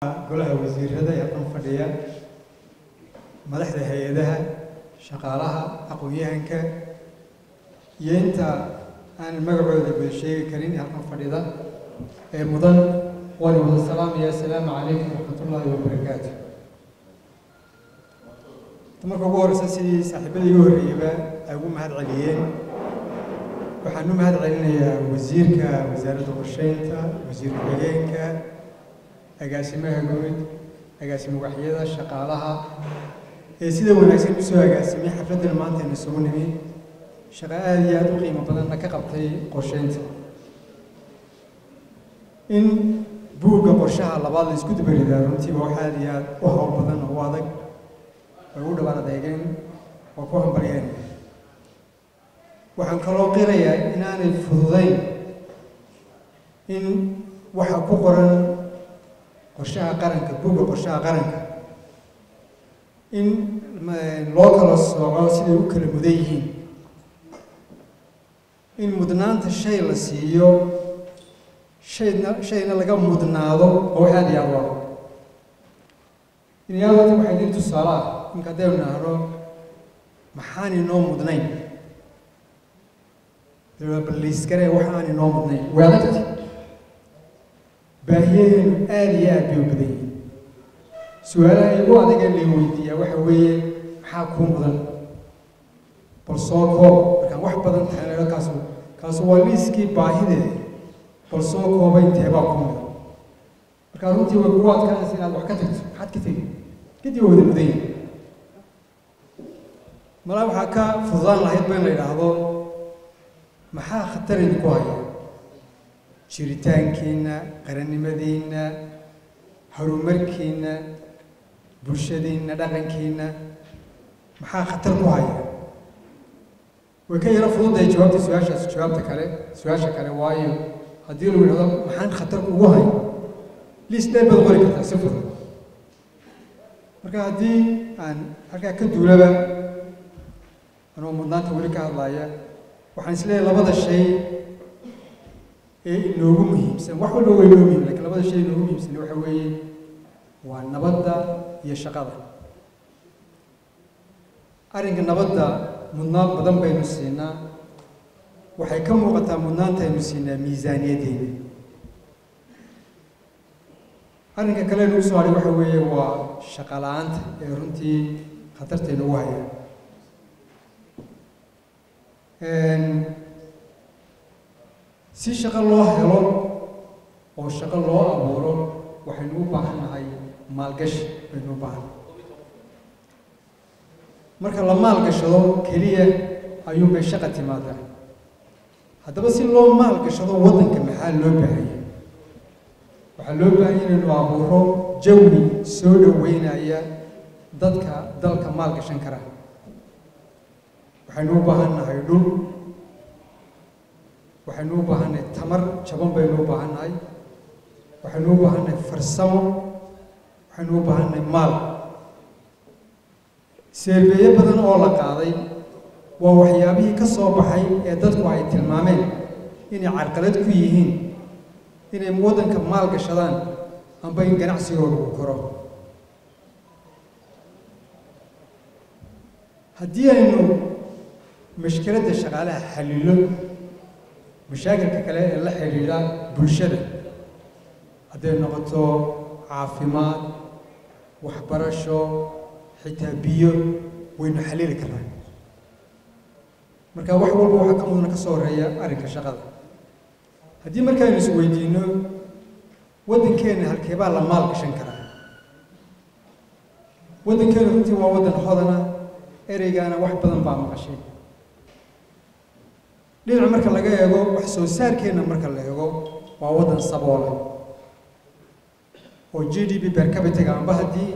golaha wasiirada ee halkan fadhiya madaxda hay'adaha shaqaalaha aqoon-yahanka iyo inta aan magacooda guda sheegi karin halkan fadhida ee mudan waan wada salaamaya assalaamu calaykum waraxmatullaahi wabarakaatuh. marka ugu horeysa sidii saaxiibadii ugu horreeyayba ay ugu mahad celiyeen waxaan u mahad celinayaa wasiirka wasaaradda qorsheynta wasiirka hoggaanka agaasimaha guud agaasimo waxyada shaqaalaha ee sida wanaagsan u soo agaasimay xafladdan maanta aynu isugu nimi shaqo aad iyo aad u qiimo badanna ka qabtay qorsheynta in buugga qorshaha labaad la isku dubaridaa runtii waa wax aad iyo aad u hawl badan oo u adag way u dhawaan adeegeen waa ku hambalyeen waxaan kaloo qirayaa inaanay fududayn in waxa ku qoran qorshaha qaranka buugga qorshaha qaranka in loo kala sooco siday u kala mudan yihiin in mudnaanta shay la siiyo shayna laga mudnaado oo wax aad iyo aad u adag inyaadati waxay idin tusaale ah ninka haddaynu nahno maxaan inoo mudnayn balliiskaree waxaan inoo mudnayn waa adagti baahiyadeenu aad iyo aad bay u badan yihiin su-aalaha igu adiga lay weydiiyaa waxa weeye maxaa kuu mudan bal soo koob markaan wax badan tahay kaasu waa liiskii baahideeda bal soo kooba inteebaa kuu mudan markaa runtii way kugu adkaanaysa inaad wax ka tagto maxaad ka tegi kadib waa wada mudan yihin malaa waxaa ka fududaan lahayd ba in la yidhaahdo maxaa khatar idinku haya jiritaankiina qarannimadiina horumarkiina bulshadiina dhaqankiina maxaa khatar ku haya way ka yaro fududahay jawaabta su-aasha kale waayo haddii lagu yidhahdo maxaan khatar ugu hay liis dheer baad qori kartaa si fudud marka haddii aan halkaa ka duulaba anoo mudnaanta weli ka hadlaya waxaan isleeyahay labada shay ee inoogu muhiimsan wax walba waa inoo muhiim lakiin labada shay inoogu muhiimsan waxa weeye waa nabadda iyo shaqada arrinka nabadda mudnaan badan baynu siinaa waxay ka muuqataa mudnaanta aynu siinaa miisaaniyaddeena arrinka kale nagu soo hadhay waxa weeye waa shaqa la-aanta ee runtii khatarta inagu haya si shaqo loo helo oo shaqo loo abuuro waxaynu u baahan nahay maalgashi baynu u baahan marka la maalgashado keliya ayuunbay shaqa timaadaa haddaba si loo maalgashado waddanka maxaa loo baahanya waxaa loo baahanya inaynu abuuro jawi soo dhoweynaya dadka dalka maalgashan kara waxaynu u baahan nahay dhul waxaynu u baahannahay tamar jaban baynu u baahannahay waxaynu u baahannahay farsamo waxaynu u baahannahay maal seerbeeye badan oo la qaaday waa waxyaabihii ka soo baxay ee dadku ay tilmaameen inay carqalad ku yihiin inay waddanka maal gashadaan amba in ganacsigooda uu koro haddii aynu mashkiladda shaqaalaha xalilo mashaakilka kale ee la xidhiidha bulshada hadday noqoto caafimaad waxbarasho xitaa biyo waynu xalili karnaa marka wax walba waxaa ka mudana ka soo horeeya arrinka shaqada haddii markaaynu is weydiino waddankeenna halkeebaa la maal gashan karaa waddankeenu runtii waa waddan hodana ereygaana wax badan baa maqashay dhinaca marka laga eego wax soo saarkeenna marka la eego waa waddan saboola oo g d p per capita amba haddii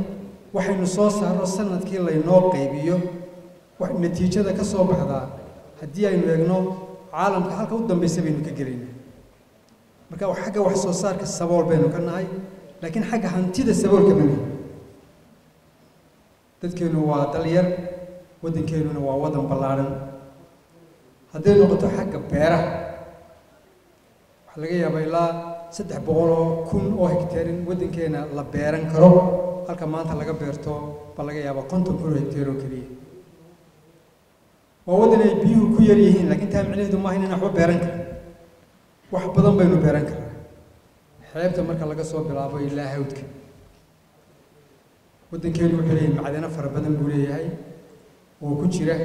waxaynu soo saarno sanadkii laynoo qaybiyo wax natiijada ka soo baxdaa haddii aynu eegno caalamka halka u dambaysa baynu ka gelaynaa marka xagga wax soo saarka sabool baynu ka nahay laakiin xagga hantida saboolka ma nahay dadkeenu waa dal yar waddankeenuna waa waddan ballaadhan hadday noqoto xagga beeraha waxaa laga yaabaa ilaa 300,000 oo hektar in waddankeena la beeran karo halka maanta laga beerto bal laga yaabo 50,000 oo hektar oo kaliya oo waddan ay biyuhu ku yar yihiin laakiin taa micnaheedu ma aha inaan waxba beeran karin wax badan baynu beeran karnaa xeebta marka laga soo bilaabo ilaa hawdka waddankeenu wuxuu leeyahay macdano fara badan buu leeyahay oo ku jira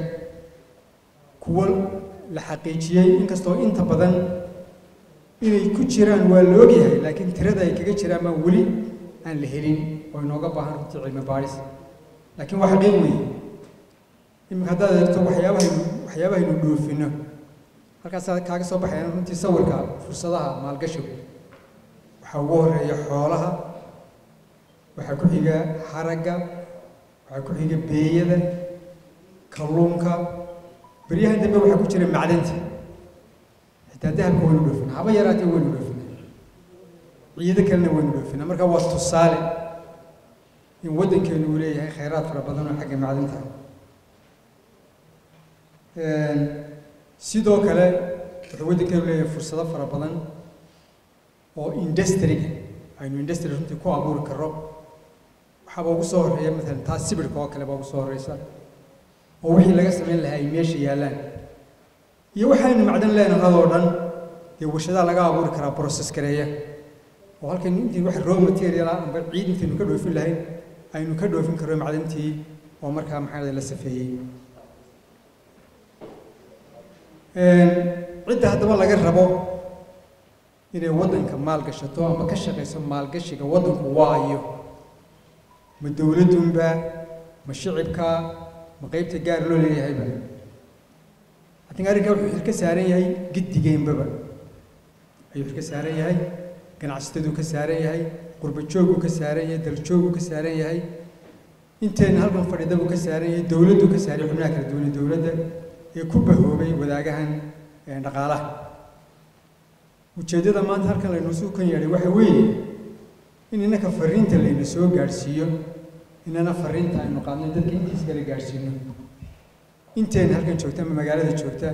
kuwa la xaqiijiyay inkastoo inta badan inay ku jiraan waa la ogyahay laakiin tirada ay kaga jiraan ma weli aan la helin oo inooga baahan runtii cilmi baaris laakiin waa xaqiiq weeye imika haddaad eegto waxyaabahaynu dhoofino halkaas kaaga soo baxayaan runtii sawirka fursadaha maalgashigu waxaa ugu horeeya xoolaha waxaa ku xiga haragga waxaa ku xiga beeyada kalluunka بريها دبي وحكو جري معدنتي حتى ذهب وين ودفنا هبا يراتي وين ودفنا عيدا كلنا وين ودفنا مركا وسط الصالح إن ودن كانوا ليه خيرات فرا بدنا حق معدنتها سيدو كلا ودن كانوا ليه فرصة فرا بدن أو إندستري أينو إندستري هم تكو أبور كرب حبوا بصور هي مثلا تاسيبر كوا كلا بصور رئيسا ووحي لغا سمين لها يميشي يالان iyo waxaynu macdan leenahay oo dhan ee warshada laga abuuri kara process kareeya oo halkan intii wax raw material ah amba ciid intii ka dhoofin lahayn aynu ka dhoofin karo macdantii oo markaa maxaa la safeeyay cidda hadaba laga rabo inay waddanka maal gashato ama ka shaqeyso maal gashiga waddanku waayo ma dawladunba ma shicibka ma qaybta gaar loo leeyahay ba hadii ariga wuxuu ka saaran yahay gidigeenbaba ayuu ka saaran yahay ganacsatadu ka saaran yahay qurba joogu ka saaran yahay dal joogu ka saaran yahay inteen halkan fadhida uu ka saaran yahay dawladdu ka saaran xubnaha kala duwan dawladda ee ku bahoobay wadaagahan dhaqaalaha ujeedada maanta halkan la inoo soo kan yahay waxa weeye in inaka fariinta la inoo soo gaarsiiyo inana fariinta aynu qaadnay dadka intiis kala gaarsiino inteen halkan joogta ama magaalada joogta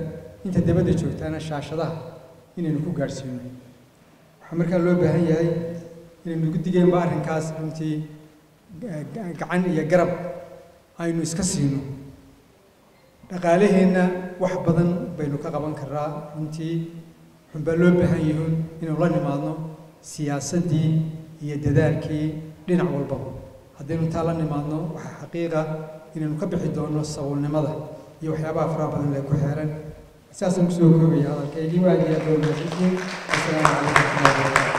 inta dibadda joogtaana shaashadaha inaynu ku gaarsiino waxa markaa loo baahan yahay inaynu gudigeen ba arrinkaas runtii gacan iyo garab aynu iska siino dhaqaalaheena wax badan baynu ka qaban karaa runtii xubba loo baahan yahay inuu la nimaadno siyaasadii iyo dadaalkii dhinac walba haddaynu taa la nimaadno waxa xaqiiqa inaynu ka bixi doono saboolnimada iyo waxyaabaha faraha badan ee ku xeeran saasaan kusoo koobaya hadalkaygii waa diyaar dowladda. Assalaamu calaykum.